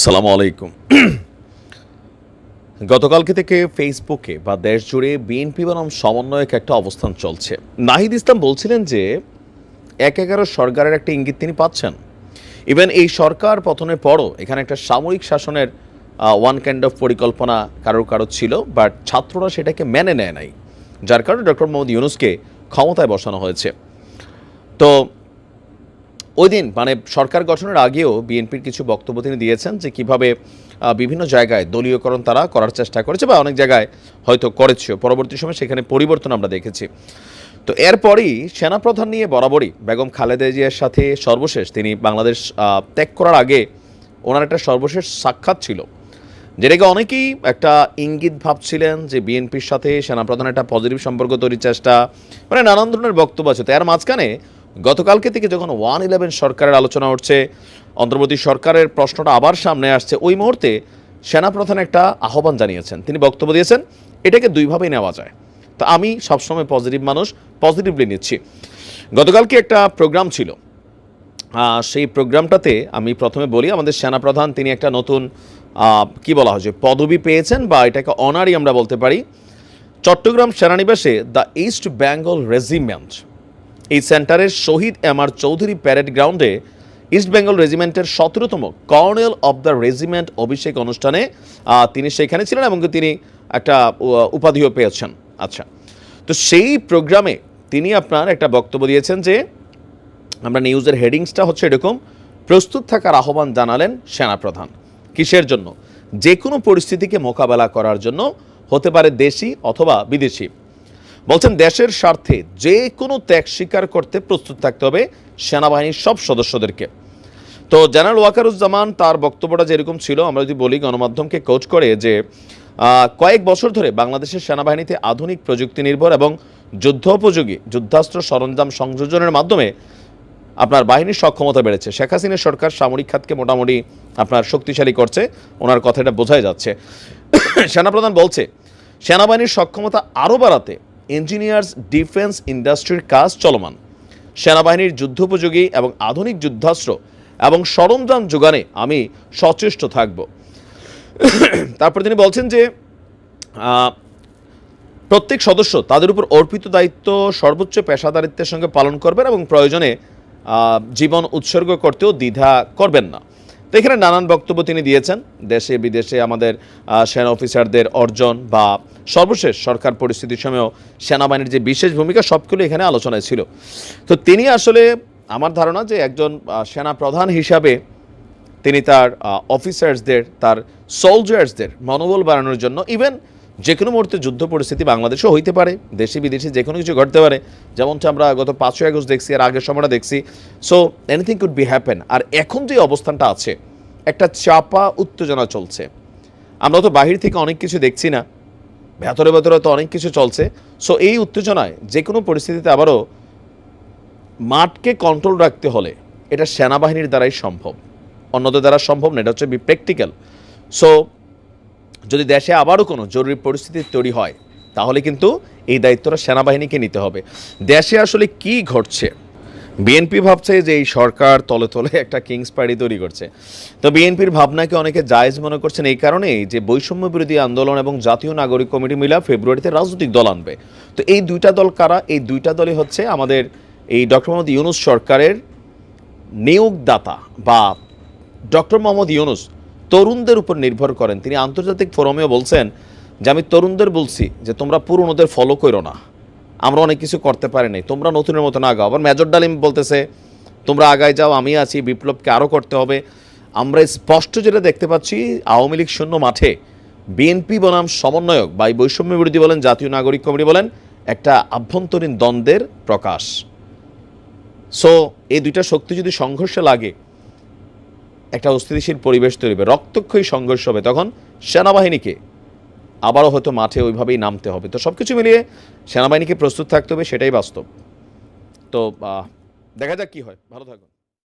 আসসালামু আলাইকুম। গতকালকে থেকে ফেসবুকে বা দেশ জুড়ে বিএনপি বনাম সমন্বয়ক একটা অবস্থান চলছে। নাহিদ ইসলাম বলছিলেন যে ১/১১ সরকারের একটা ইঙ্গিত তিনি পাচ্ছেন। ইভেন এই সরকার পতনের পরও এখানে একটা সামরিক শাসনের ওয়ান কাইন্ড অফ পরিকল্পনা কারো ছিল, বাট ছাত্ররা সেটাকে মেনে নেয় নাই, যার কারণে ডক্টর মোহাম্মদ ইউনূসকে ক্ষমতায় বসানো হয়েছে। তো ওই দিন মানে সরকার গঠনের আগেও বিএনপির কিছু বক্তব্য তিনি দিয়েছেন যে কিভাবে বিভিন্ন জায়গায় দলীয়করণ তারা করার চেষ্টা করেছে বা অনেক জায়গায় হয়তো করেছে, পরবর্তী সময় সেখানে পরিবর্তন আমরা দেখেছি। তো এরপরই সেনাপ্রধান নিয়ে বরাবরই বেগম খালেদা জিয়ার সাথে সর্বশেষ তিনি বাংলাদেশ ত্যাগ করার আগে ওনার একটা সর্বশেষ সাক্ষাৎ ছিল, যেটাকে অনেকেই একটা ইঙ্গিত ভাবছিলেন যে বিএনপির সাথে সেনাপ্রধানের একটা পজিটিভ সম্পর্ক তৈরির চেষ্টা, মানে নানান ধরনের বক্তব্য আছে। তো এর মাঝখানে গতকালকে থেকে যখন 1-11 সরকারের আলোচনা উঠছে, অন্তর্বর্তী সরকারের প্রশ্নটা আবার সামনে আসছে, ওই মুহূর্তে সেনাপ্রধান একটা আহ্বান জানিয়েছেন, তিনি বক্তব্য দিয়েছেন। এটাকে দুইভাবেই নেওয়া যায়, তো আমি সবসময় পজিটিভ মানুষ, পজিটিভলি নিচ্ছি। গতকালকে একটা প্রোগ্রাম ছিল, সেই প্রোগ্রামটাতে আমি প্রথমে বলি আমাদের সেনাপ্রধান তিনি একটা নতুন কি বলা হয় যে পদবি পেয়েছেন, বা এটাকে অনারই আমরা বলতে পারি। চট্টগ্রাম সেনানিবাসে দ্য ইস্ট বেঙ্গল রেজিমেন্ট, এই সেন্টারের শহীদ এম.আর. চৌধুরী প্যারেড গ্রাউন্ডে ইস্ট বেঙ্গল রেজিমেন্টের 17তম কর্নেল অব দ্য রেজিমেন্ট অভিষেক অনুষ্ঠানে তিনি সেখানে ছিলেন এবং তিনি একটা উপাধিও পেয়েছেন। আচ্ছা, তো সেই প্রোগ্রামে তিনি আপনার একটা বক্তব্য দিয়েছেন যে আমরা নিউজের হেডিংসটা হচ্ছে এরকম, প্রস্তুত থাকার আহ্বান জানালেন সেনাপ্রধান। কিসের জন্য? যে কোনো পরিস্থিতিকে মোকাবেলা করার জন্য, হতে পারে দেশি অথবা বিদেশি। বলছেন দেশের স্বার্থে যে কোনো ত্যাগ স্বীকার করতে প্রস্তুত থাকতে হবে সেনাবাহিনীর সব সদস্যদেরকে। তো জেনারেল ওয়াকারুজ্জামান তার বক্তব্যটা যেরকম ছিল, আমরা যদি বলি গণমাধ্যমকে কোচ করে যে কয়েক বছর ধরে বাংলাদেশের সেনাবাহিনীতে আধুনিক প্রযুক্তি নির্ভর এবং যুদ্ধোপযোগী যুদ্ধাস্ত্র সরঞ্জাম সংযোজনের মাধ্যমে আপনার বাহিনীর সক্ষমতা বেড়েছে। শেখ হাসিনার সরকার সামরিক খাতকে মোটামুটি আপনার শক্তিশালী করছে, ওনার কথাটা বোঝাই যাচ্ছে। সেনাপ্রধান বলছে সেনাবাহিনীর সক্ষমতা আরও বাড়াতে ইঞ্জিনিয়ার্স ডিফেন্স ইন্ডাস্ট্রির কাজ চলমান, সেনাবাহিনীর যুদ্ধোপযোগী এবং আধুনিক যুদ্ধাস্ত্র এবং সরঞ্জাম যোগানে আমি সচেষ্ট থাকব। তারপর তিনি বলছেন যে প্রত্যেক সদস্য তাদের উপর অর্পিত দায়িত্ব সর্বোচ্চ পেশাদারিত্বের সঙ্গে পালন করবেন এবং প্রয়োজনে জীবন উৎসর্গ করতেও দ্বিধা করবেন না। তো এখানে নানান বক্তব্য তিনি দিয়েছেন, দেশে বিদেশে আমাদের সেনা অফিসারদের অর্জন বা সর্বশেষ সরকার পরিস্থিতির সময়ও সেনাবাহিনীর যে বিশেষ ভূমিকা, সবগুলো এখানে আলোচনায় ছিল। তো তিনি আসলে আমার ধারণা যে একজন সেনা প্রধান হিসাবে তিনি তার অফিসার্সদের, তার সোলজার্সদের মনোবল বাড়ানোর জন্য, ইভেন যে কোনো মুহূর্তে যুদ্ধ পরিস্থিতি বাংলাদেশেও হইতে পারে, দেশে বিদেশে যে কোনো কিছু ঘটতে পারে, যেমনটা আমরা গত 5ই আগস্ট দেখছি, আর আগের সময়টা দেখছি। So anything could be happen. আর এখন যে অবস্থানটা আছে, একটা চাপা উত্তেজনা চলছে, আমরা তো বাহির থেকে অনেক কিছু দেখছি না, ভেতরে ভেতরে তো অনেক কিছু চলছে। সো এই উত্তেজনায় যে কোনো পরিস্থিতিতে আবারও মাঠকে কন্ট্রোল রাখতে হলে এটা সেনাবাহিনীর দ্বারাই সম্ভব, অন্যদের দ্বারা সম্ভব না, এটা হচ্ছে প্র্যাকটিক্যাল। সো যদি দেশে আবারও কোনো জরুরি পরিস্থিতি তৈরি হয়, তাহলে কিন্তু এই দায়িত্বটা সেনাবাহিনীকে নিতে হবে। দেশে আসলে কি ঘটছে, বিএনপি ভাবছে যে এই সরকার তলে তলে একটা কিংস পার্টি তৈরি করছে। তো বিএনপির ভাবনাকে অনেকে জায়েজ মনে করছেন এই কারণেই যে বৈষম্য বিরোধী আন্দোলন এবং জাতীয় নাগরিক কমিটি মিলা ফেব্রুয়ারিতে রাজনৈতিক দল আনবে। তো এই দুইটা দল কারা? এই দুইটা দলই হচ্ছে আমাদের এই ডক্টর মোহাম্মদ ইউনূস সরকারের নিয়োগদাতা, বা ডক্টর মোহাম্মদ ইউনূস তরুণদের উপর নির্ভর করেন। তিনি আন্তর্জাতিক ফোরামেও বলছেন যে আমি তরুণদের বলছি যে তোমরা পুরনোদের ফলো করো না, আমরা অনেক কিছু করতে পারি নাই, তোমরা নতুনের মতো না আগাও। আবার মেজর ডালিম বলতেছে তোমরা আগায় যাও, আমি আছি, বিপ্লবকে আরও করতে হবে। আমরা স্পষ্ট যেটা দেখতে পাচ্ছি, আওয়ামী লীগ শূন্য মাঠে বিএনপি বনাম সমন্বয়ক বা বৈষম্য বিরোধী বলেন, জাতীয় নাগরিক কমিটি বলেন, একটা আভ্যন্তরীণ দ্বন্দ্বের প্রকাশ। সো এই দুইটা শক্তি যদি সংঘর্ষে লাগে, একটা অস্থিতিশীল পরিবেশ তৈরি হবে, রক্তক্ষয়ী সংঘর্ষ হবে, তখন সেনাবাহিনীকে আবারও হয়তো মাঠে ওইভাবেই নামতে হবে। তো সব কিছু মিলিয়ে সেনাবাহিনীকে প্রস্তুত থাকতে হবে, সেটাই বাস্তব। তো দেখা যাক কী হয়। ভালো থাকুন।